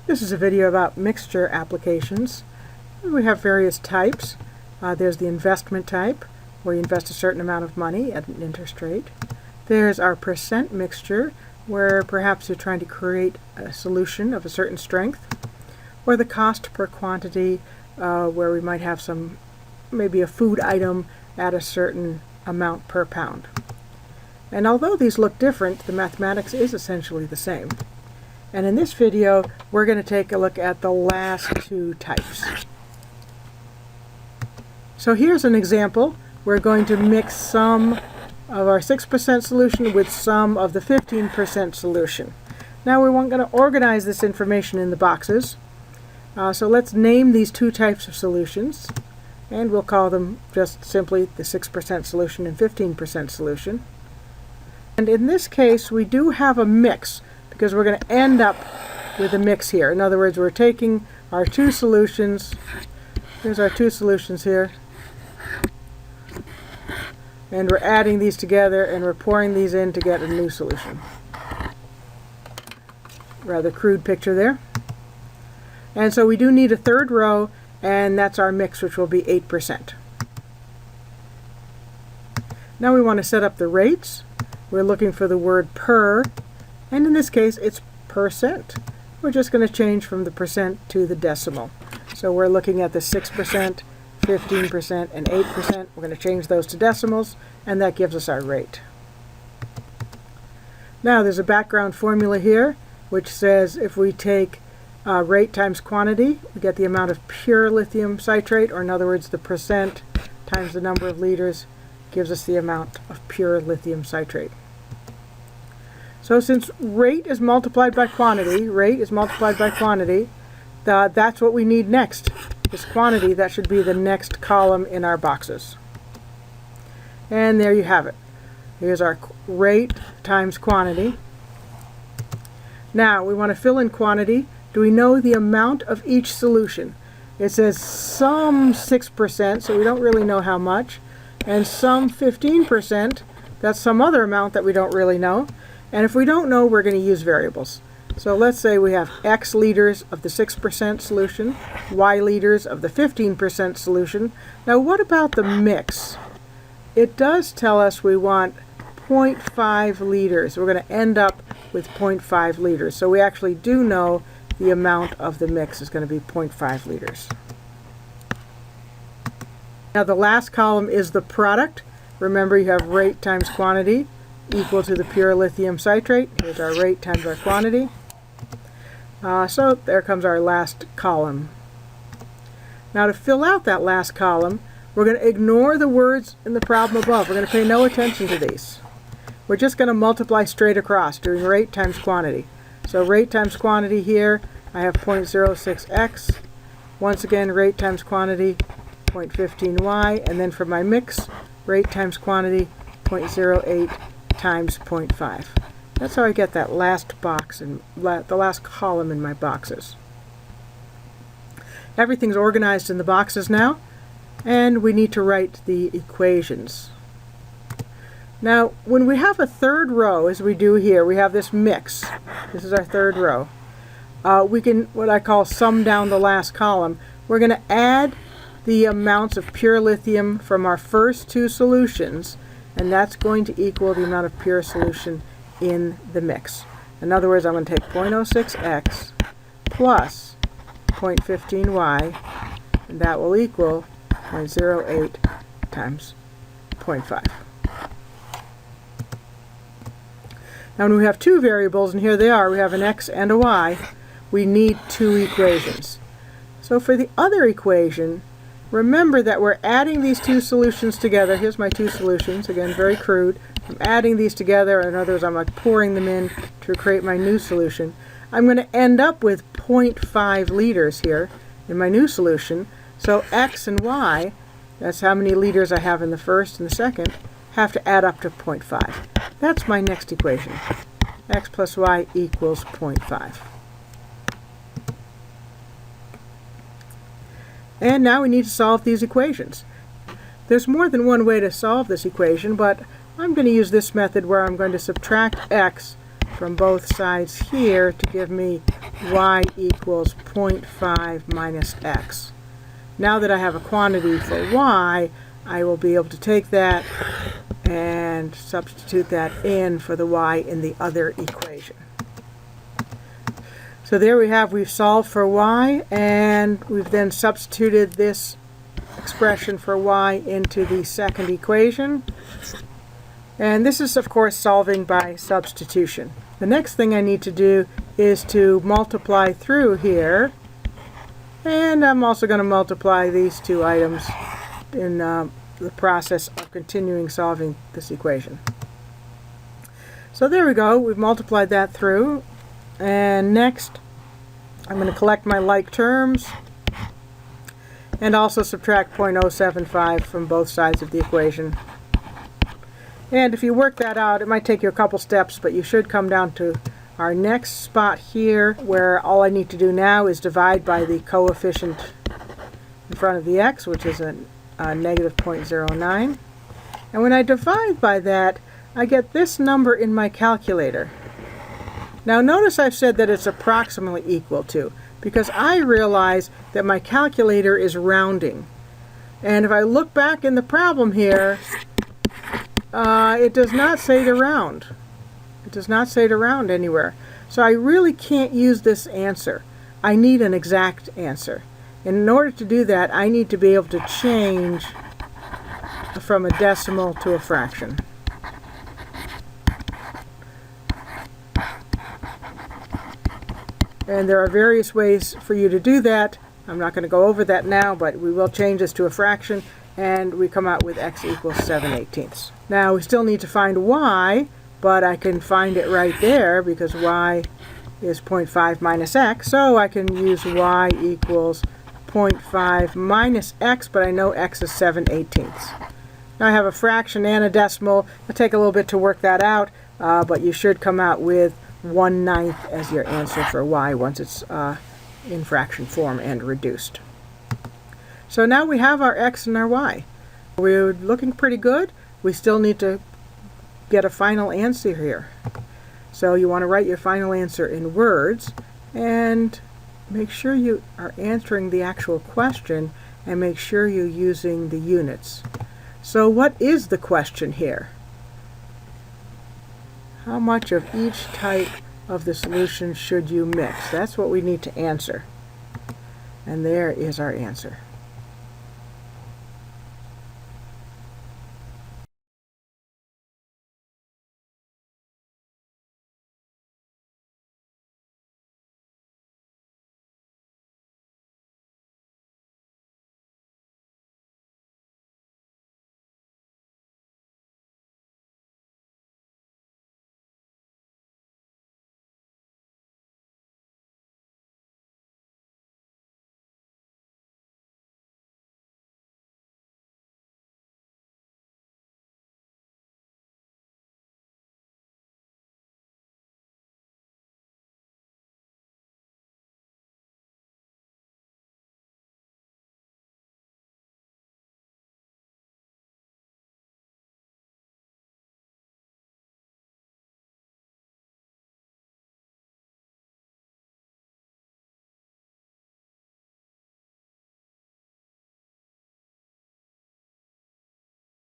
This is a video about mixture applications. We have various types. There's the investment type, where you invest a certain amount of money at an interest rate. There's our percent mixture, where perhaps you're trying to create a solution of a certain strength. Or the cost per quantity, where we might have maybe a food item at a certain amount per pound. And although these look different, the mathematics is essentially the same. And in this video, we're going to take a look at the last two types. So here's an example. We're going to mix some of our 6% solution with some of the 15% solution. Now we're going to organize this information in the boxes. So let's name these two types of solutions, and we'll call them just simply the 6% solution and 15% solution. And in this case, we do have a mix, because we're going to end up with a mix here. In other words, we're taking our two solutions. Here's our two solutions here. And we're adding these together, and we're pouring these in to get a new solution. Rather crude picture there. And so we do need a third row, and that's our mix, which will be 8%. Now we want to set up the rates. We're looking for the word per, and in this case it's percent. We're just going to change from the percent to the decimal. So we're looking at the 6%, 15%, and 8%. We're going to change those to decimals, and that gives us our rate. Now there's a background formula here which says if we take rate times quantity, we get the amount of pure lithium citrate, or in other words, the percent times the number of liters gives us the amount of pure lithium citrate. So since rate is multiplied by quantity, that's what we need next. This quantity, that should be the next column in our boxes. And there you have it. Here's our rate times quantity. Now we want to fill in quantity. Do we know the amount of each solution? It says some 6%, so we don't really know how much, and some 15%, that's some other amount that we don't really know. And if we don't know, we're going to use variables. So let's say we have X liters of the 6% solution, Y liters of the 15% solution. Now what about the mix? It does tell us we want 0.5 liters. We're going to end up with 0.5 liters. So we actually do know the amount of the mix is going to be 0.5 liters. Now the last column is the product. Remember, you have rate times quantity equal to the pure lithium citrate. Here's our rate times our quantity. So there comes our last column. Now to fill out that last column, we're going to ignore the words in the problem above. We're going to pay no attention to these. We're just going to multiply straight across, doing rate times quantity. So rate times quantity here, I have 0.06x. Once again, rate times quantity, 0.15y. And then for my mix, rate times quantity, 0.08 times 0.5. That's how I get that last box and the last column in my boxes. Everything's organized in the boxes now, and we need to write the equations. Now, when we have a third row, as we do here, we have this mix. This is our third row. We can, what I call, sum down the last column. We're going to add the amounts of pure lithium from our first two solutions, and that's going to equal the amount of pure solution in the mix. In other words, I'm going to take 0.06x plus 0.15y, and that will equal 0.08 times 0.5. Now when we have two variables, and here they are, we have an x and a y, we need two equations. So for the other equation, remember that we're adding these two solutions together. Here's my two solutions, again very crude. I'm adding these together, in other words, I'm like pouring them in to create my new solution. I'm going to end up with 0.5 liters here in my new solution. So x and y, that's how many liters I have in the first and the second, have to add up to 0.5. That's my next equation. X plus y equals 0.5. And now we need to solve these equations. There's more than one way to solve this equation, but I'm going to use this method where I'm going to subtract x from both sides here to give me y equals 0.5 minus x. Now that I have a quantity for y, I will be able to take that and substitute that in for the y in the other equation. So there we have, we've solved for y, and we've then substituted this expression for y into the second equation. And this is, of course, solving by substitution. The next thing I need to do is to multiply through here. And I'm also going to multiply these two items in the process of continuing solving this equation. So there we go. We've multiplied that through. And next, I'm going to collect my like terms and also subtract 0.075 from both sides of the equation. And if you work that out, it might take you a couple steps, but you should come down to our next spot here, where all I need to do now is divide by the coefficient in front of the x, which is a negative 0.09. And when I divide by that, I get this number in my calculator. Now notice I've said that it's approximately equal to, because I realize that my calculator is rounding. And if I look back in the problem here, it does not say to round. It does not say to round anywhere. So I really can't use this answer. I need an exact answer. And in order to do that, I need to be able to change from a decimal to a fraction. And there are various ways for you to do that. I'm not going to go over that now, but we will change this to a fraction, and we come out with x equals 7/18. Now we still need to find y, but I can find it right there because y is 0.5 minus x, so I can use y equals 0.5 minus x, but I know x is 7/18. Now I have a fraction and a decimal. It'll take a little bit to work that out, but you should come out with 1/9 as your answer for y once it's in fraction form and reduced. So now we have our x and our y. We're looking pretty good. We still need to get a final answer here. So you want to write your final answer in words and make sure you are answering the actual question and make sure you're using the units. So what is the question here? How much of each type of the solution should you mix? That's what we need to answer. And there is our answer.